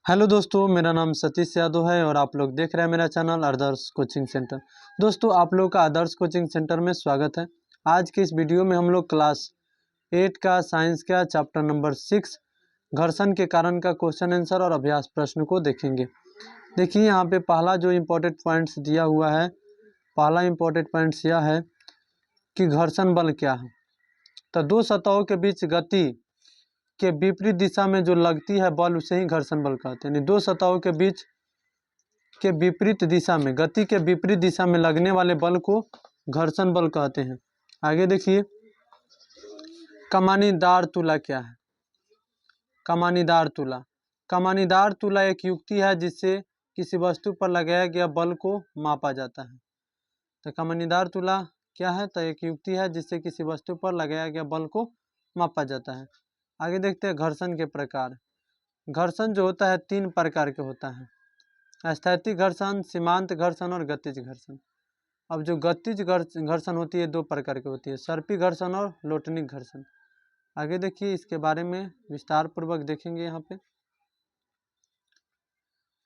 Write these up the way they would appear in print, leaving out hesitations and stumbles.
Hello दोस्तों, मेरा नाम सतीश यादव है और आप लोग देख रहे हैं मेरा चैनल आदर्श कोचिंग सेंटर। दोस्तों, आप लोग का आदर्श कोचिंग सेंटर में स्वागत है। आज की इस वीडियो में हम लोग क्लास 8 का साइंस का चैप्टर नंबर 6 घर्षण के कारण का क्वेश्चन आंसर और अभ्यास प्रश्न को देखेंगे। देखिए, यहाँ पे पहला जो इम्पोर्टेंट पॉइंट्स दिया हुआ है, पहला इम्पोर्टेंट पॉइंट्स यह है कि घर्षण बल क्या है। तो दो सतहों के बीच गति के विपरीत दिशा में जो लगती है बल, उसे ही घर्षण बल कहते हैं। यानी दो सतहों के बीच के विपरीत दिशा में, गति के विपरीत दिशा में लगने वाले बल को घर्षण बल कहते हैं। आगे देखिए, कमानीदार तुला क्या है। कमानीदार तुला, कमानीदार तुला एक युक्ति है जिससे किसी वस्तु पर लगाया गया बल को मापा जाता है। तो कमानीदार तुला क्या है? तो एक युक्ति है जिससे किसी वस्तु पर लगाया गया बल को मापा जाता है। आगे देखते हैं घर्षण के प्रकार। घर्षण जो होता है 3 प्रकार के होता है: स्थैतिक घर्षण, सीमांत घर्षण और गतिज घर्षण। अब जो गतिज घर्षण होती है 2 प्रकार की होती है: सर्पी घर्षण और लोटनिक घर्षण। आगे देखिए, इसके बारे में विस्तार पूर्वक देखेंगे। यहाँ पे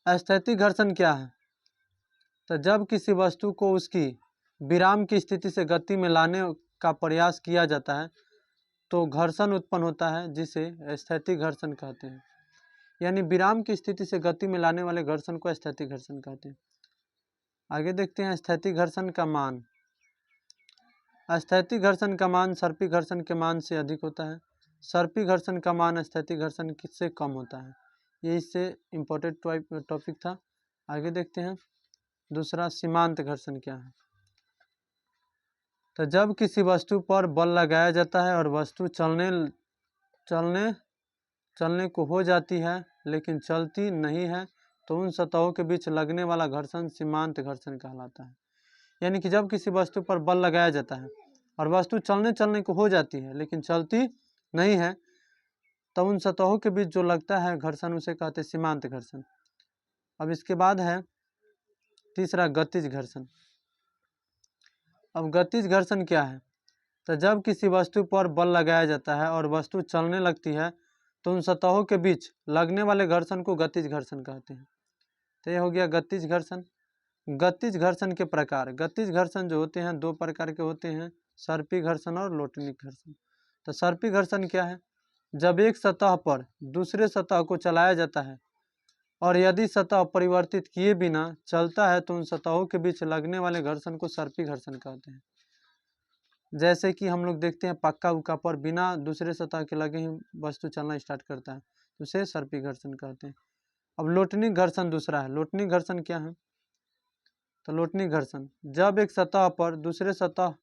स्थैतिक घर्षण क्या है? तो जब किसी वस्तु को उसकी विराम की स्थिति से गति में लाने का प्रयास किया जाता है तो घर्षण उत्पन्न होता है, जिसे स्थैतिक घर्षण कहते हैं। यानी विराम की स्थिति से गति में लाने वाले घर्षण को स्थैतिक घर्षण कहते हैं। आगे देखते हैं स्थैतिक घर्षण का मान। स्थैतिक घर्षण का मान सर्पी घर्षण के मान से अधिक होता है। सर्पी घर्षण का मान स्थैतिक घर्षण से कम होता है। ये इससे इम्पोर्टेंट टॉपिक था। आगे देखते हैं दूसरा, सीमांत घर्षण क्या है। तो जब किसी वस्तु पर बल लगाया जाता है और वस्तु चलने को हो जाती है लेकिन चलती नहीं है, तो उन सतहों के बीच लगने वाला घर्षण सीमांत घर्षण कहलाता है। यानी कि जब किसी वस्तु पर बल लगाया जाता है और वस्तु चलने को हो जाती है लेकिन चलती नहीं है, तो उन सतहों के बीच जो लगता है घर्षण, उसे कहते हैं सीमांत घर्षण। अब इसके बाद है तीसरा, गतिज घर्षण। अब गतिज घर्षण क्या है? तो जब किसी वस्तु पर बल लगाया जाता है और वस्तु चलने लगती है तो उन सतहों के बीच लगने वाले घर्षण को गतिज घर्षण कहते हैं। तो ये हो गया गतिज घर्षण। गतिज घर्षण के प्रकार। गतिज घर्षण जो होते हैं 2 प्रकार के होते हैं: सर्पी घर्षण और लोटनिक घर्षण। तो सर्पी घर्षण क्या है? जब एक सतह पर दूसरे सतह को चलाया जाता है और यदि सतह परिवर्तित किए बिना चलता है तो उन सतहों के बीच लगने वाले घर्षण को सर्पी घर्षण कहते हैं। जैसे कि हम लोग देखते हैं पक्का उक्का पर बिना दूसरे सतह के लगे ही वस्तु चलना स्टार्ट करता है, तो उसे सर्पी घर्षण कहते हैं। अब लोटनिक घर्षण दूसरा है। लोटनिक घर्षण क्या है? तो लोटनिक घर्षण, जब एक सतह पर दूसरे सतह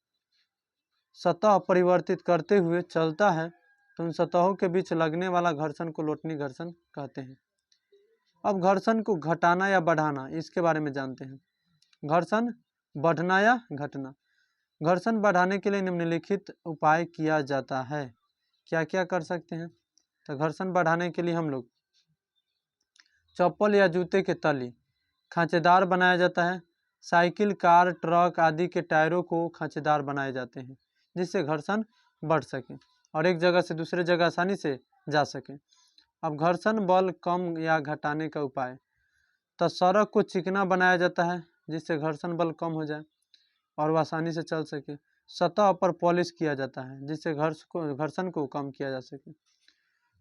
परिवर्तित करते हुए चलता है तो उन सतहों के बीच लगने वाला घर्षण को लोटनिक घर्षण कहते हैं। अब घर्षण को घटाना या बढ़ाना, इसके बारे में जानते हैं। घर्षण बढ़ना या घटना। घर्षण बढ़ाने के लिए निम्नलिखित उपाय किया जाता है। क्या क्या कर सकते हैं? तो घर्षण बढ़ाने के लिए हम लोग चप्पल या जूते के तली खांचेदार बनाया जाता है। साइकिल, कार, ट्रक आदि के टायरों को खांचेदार बनाए जाते हैं जिससे घर्षण बढ़ सके और एक जगह से दूसरे जगह आसानी से जा सके। अब घर्षण बल कम या घटाने का उपाय। तो सड़क को चिकना बनाया जाता है जिससे घर्षण बल कम हो जाए और वह आसानी से चल सके। सतह पर पॉलिश किया जाता है जिससे घर्षण को कम किया जा सके।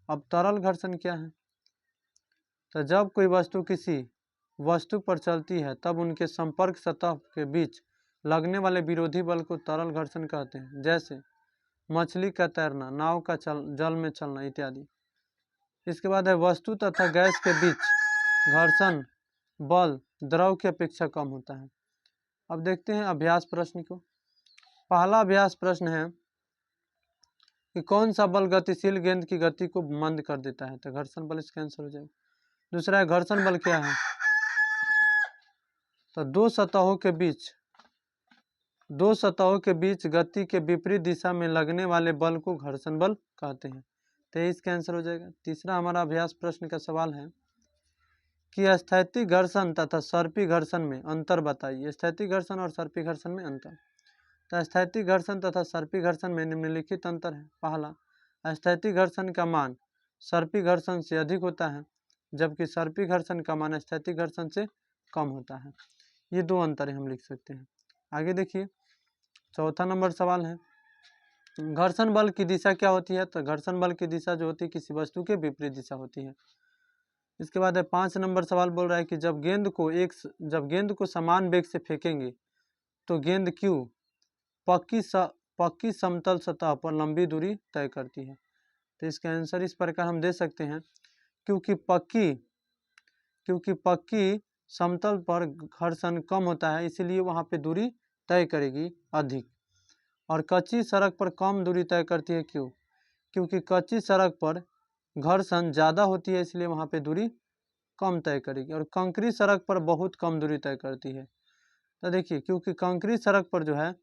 अब तरल घर्षण क्या है? तो जब कोई वस्तु किसी वस्तु पर चलती है तब उनके संपर्क सतह के बीच लगने वाले विरोधी बल को तरल घर्षण कहते हैं, जैसे मछली का तैरना, नाव का जल में चलना इत्यादि। इसके बाद है वस्तु तथा गैस के बीच घर्षण बल द्रव की अपेक्षा कम होता है। अब देखते हैं अभ्यास प्रश्न को। पहला अभ्यास प्रश्न है कि कौन सा बल गतिशील गेंद की गति को मंद कर देता है? तो घर्षण बल इसका आंसर हो जाएगा। दूसरा है घर्षण बल क्या है? तो दो सतहों के बीच गति के विपरीत दिशा में लगने वाले बल को घर्षण बल कहते हैं। तो इसका आंसर हो जाएगा। तीसरा हमारा अभ्यास प्रश्न का सवाल है कि स्थैतिक घर्षण तथा सर्पी घर्षण में अंतर बताइए। स्थैतिक घर्षण और सर्पी घर्षण में अंतर। तो स्थैतिक घर्षण तथा सर्पी घर्षण में निम्नलिखित अंतर है। पहला, स्थैतिक घर्षण का मान सर्पी घर्षण से अधिक होता है। जबकि सर्पी घर्षण का मान स्थैतिक घर्षण से कम होता है। ये दो अंतर हम लिख सकते हैं। आगे देखिए, चौथा नंबर सवाल है, घर्षण बल की दिशा क्या होती है? तो घर्षण बल की दिशा जो होती है किसी वस्तु के विपरीत दिशा होती है। इसके बाद है 5 नंबर सवाल बोल रहा है कि जब गेंद को समान वेग से फेंकेंगे तो गेंद क्यों पक्की समतल सतह पर लंबी दूरी तय करती है? तो इसका आंसर इस प्रकार हम दे सकते हैं, क्योंकि पक्की समतल पर घर्षण कम होता है, इसीलिए वहाँ पे दूरी तय करेगी अधिक, और कच्ची सड़क पर कम दूरी तय करती है। क्यों? क्योंकि कच्ची सड़क पर घर्षण ज़्यादा होती है, इसलिए वहाँ पे दूरी कम तय करेगी, और कंक्रीट सड़क पर बहुत कम दूरी तय करती है। तो देखिए, क्योंकि कंक्रीट सड़क पर जो है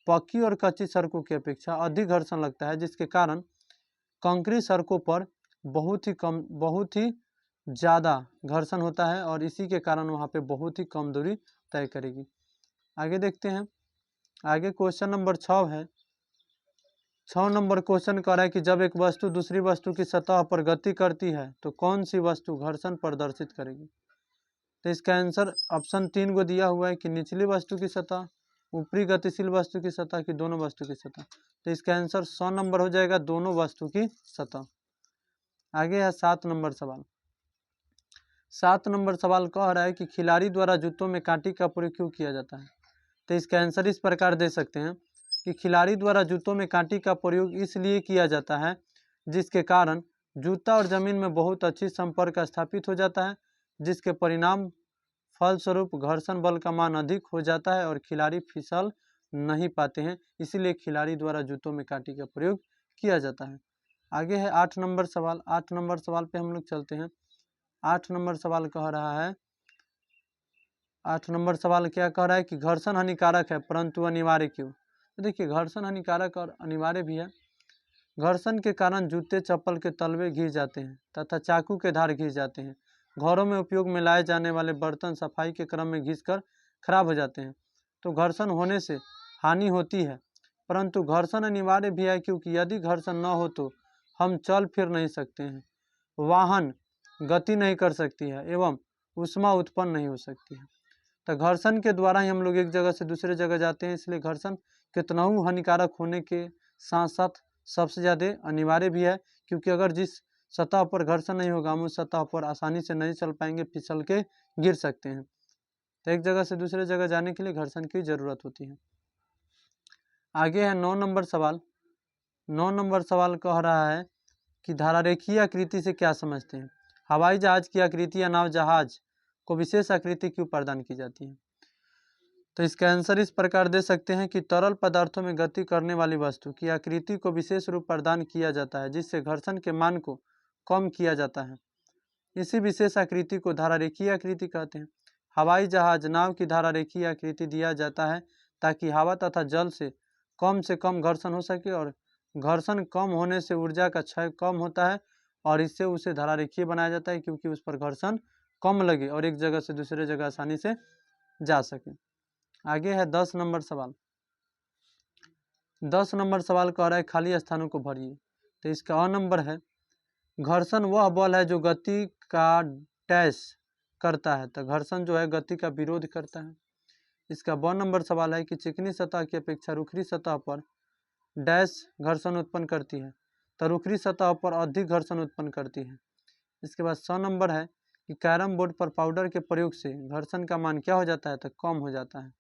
पक्की और कच्ची सड़कों की अपेक्षा अधिक घर्षण लगता है, जिसके कारण कंक्रीट सड़कों पर बहुत ही ज़्यादा घर्षण होता है, और इसी के कारण वहाँ पे बहुत ही कम दूरी तय करेगी। आगे देखते हैं, आगे क्वेश्चन नंबर 6 है। 6 नंबर क्वेश्चन कह रहा है कि जब एक वस्तु दूसरी वस्तु की सतह पर गति करती है तो कौन सी वस्तु घर्षण प्रदर्शित करेगी? तो इसका आंसर ऑप्शन 3 को दिया हुआ है कि निचली वस्तु की सतह, ऊपरी गतिशील वस्तु की सतह की दोनों वस्तु की सतह। तो इसका आंसर 100 नंबर हो जाएगा, दोनों वस्तु की सतह। आगे है 7 नंबर सवाल। 7 नंबर सवाल कह रहा है कि खिलाड़ी द्वारा जूतों में कांटे का प्रयोग क्यों किया जाता है? तो इसका आंसर इस प्रकार दे सकते हैं कि खिलाड़ी द्वारा जूतों में कांटे का प्रयोग इसलिए किया जाता है जिसके कारण जूता और जमीन में बहुत अच्छी संपर्क स्थापित हो जाता है, जिसके परिणाम फलस्वरूप घर्षण बल का मान अधिक हो जाता है और खिलाड़ी फिसल नहीं पाते हैं, इसीलिए खिलाड़ी द्वारा जूतों में कांटे का प्रयोग किया जाता है। आगे है 8 नंबर सवाल। 8 नंबर सवाल पे हम लोग चलते हैं। 8 नंबर सवाल कह रहा है, 8 नंबर सवाल क्या कह रहा है कि घर्षण हानिकारक है परंतु अनिवार्य क्यों? तो देखिए, घर्षण हानिकारक और अनिवार्य भी है। घर्षण के कारण जूते चप्पल के तलवे घिस जाते हैं तथा चाकू के धार घिस जाते हैं। घरों में उपयोग में लाए जाने वाले बर्तन सफाई के क्रम में घिसकर खराब हो जाते हैं। तो घर्षण होने से हानि होती है, परंतु घर्षण अनिवार्य भी है, क्योंकि यदि घर्षण न हो तो हम चल फिर नहीं सकते हैं, वाहन गति नहीं कर सकती है एवं ऊष्मा उत्पन्न नहीं हो सकती है। तो घर्षण के द्वारा ही हम लोग एक जगह से दूसरे जगह जाते हैं, इसलिए घर्षण कितना हानिकारक होने के साथ साथ सबसे ज़्यादा अनिवार्य भी है, क्योंकि अगर जिस सतह पर घर्षण नहीं होगा हम उस सतह पर आसानी से नहीं चल पाएंगे, फिसल के गिर सकते हैं। तो एक जगह से दूसरे जगह जाने के लिए घर्षण की ज़रूरत होती है। आगे है 9 नंबर सवाल। 9 नंबर सवाल कह रहा है कि धारारेखीय आकृति से क्या समझते हैं? हवाई जहाज की आकृति या नाव जहाज को विशेष आकृति क्यों प्रदान की जाती है? तो इसका आंसर इस प्रकार दे सकते हैं कि तरल पदार्थों में गति करने वाली वस्तु की आकृति को विशेष रूप प्रदान किया जाता है, जिससे घर्षण के मान को कम किया जाता है। इसी विशेष आकृति को धारारेखीय आकृति कहते हैं। हवाई जहाज नाव की धारारेखीय आकृति दिया जाता है ताकि हवा तथा जल से कम घर्षण हो सके, और घर्षण कम होने से ऊर्जा का क्षय कम होता है और इससे उसे धारारेखीय बनाया जाता है, क्योंकि उस पर घर्षण कम लगे और एक जगह से दूसरे जगह आसानी से जा सके। आगे है 10 नंबर सवाल। 10 नंबर सवाल कह रहा है खाली स्थानों को भरिए। तो इसका अ नंबर है, घर्षण वह बल है जो गति का डैश करता है। तो घर्षण जो है गति का विरोध करता है। इसका ब नंबर सवाल है कि चिकनी सतह की अपेक्षा रुखरी सतह पर डैश घर्षण उत्पन्न करती है। तो रुखरी सतह पर अधिक घर्षण उत्पन्न करती है। इसके बाद 100 नंबर है कि कैरम बोर्ड पर पाउडर के प्रयोग से घर्षण का मान क्या हो जाता है? तो कम हो जाता है।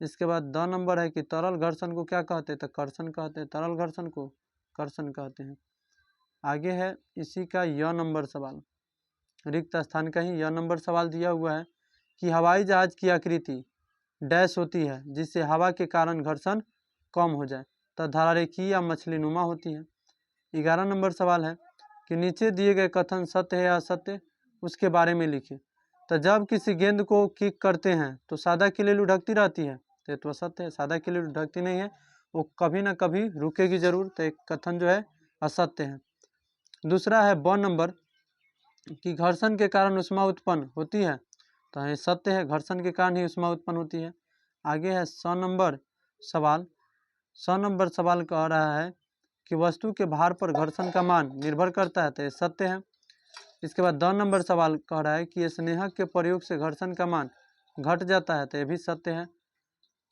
इसके बाद 2 नंबर है कि तरल घर्षण को क्या कहते हैं? तो कर्षण कहते हैं। तरल घर्षण को कर्षण कहते हैं। आगे है इसी का य नंबर सवाल, रिक्त स्थान का ही य नंबर सवाल दिया हुआ है कि हवाई जहाज की आकृति डैश होती है जिससे हवा के कारण घर्षण कम हो जाए, तो धारारेखीय या मछली नुमा होती है। 11 नंबर सवाल है कि नीचे दिए गए कथन सत्य है या असत्य, उसके बारे में लिखिए। तो जब किसी गेंद को किक करते हैं तो सादा किले लुढ़कती रहती है, तो असत्य है। सादा किले लुढ़कती नहीं है, वो कभी ना कभी रुकेगी जरूर, तो एक कथन जो है असत्य है। दूसरा है ब नंबर कि घर्षण के कारण ऊष्मा उत्पन्न होती है, तो ये सत्य है, घर्षण के कारण ही ऊष्मा उत्पन्न होती है। आगे है 100 नंबर सवाल। 100 नंबर सवाल कह रहा है कि वस्तु के भार पर घर्षण का मान निर्भर करता है, तो ये सत्य है। इसके बाद 2 नंबर सवाल कह रहा है कि स्नेहक के प्रयोग से घर्षण का मान घट जाता है, तो ये भी सत्य है।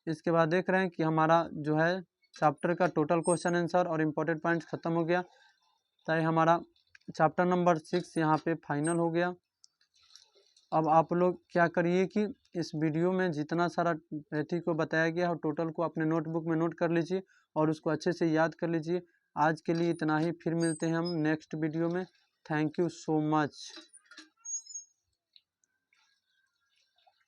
इसके बाद देख रहे हैं कि हमारा जो है चैप्टर का टोटल क्वेश्चन आंसर और इम्पोर्टेंट पॉइंट्स खत्म हो गया, तो हमारा चैप्टर नंबर 6 यहाँ पे फाइनल हो गया। अब आप लोग क्या करिए कि इस वीडियो में जितना सारा एथी को बताया गया है टोटल को अपने नोटबुक में नोट कर लीजिए और उसको अच्छे से याद कर लीजिए। आज के लिए इतना ही, फिर मिलते हैं हम नेक्स्ट वीडियो में। Thank you so much.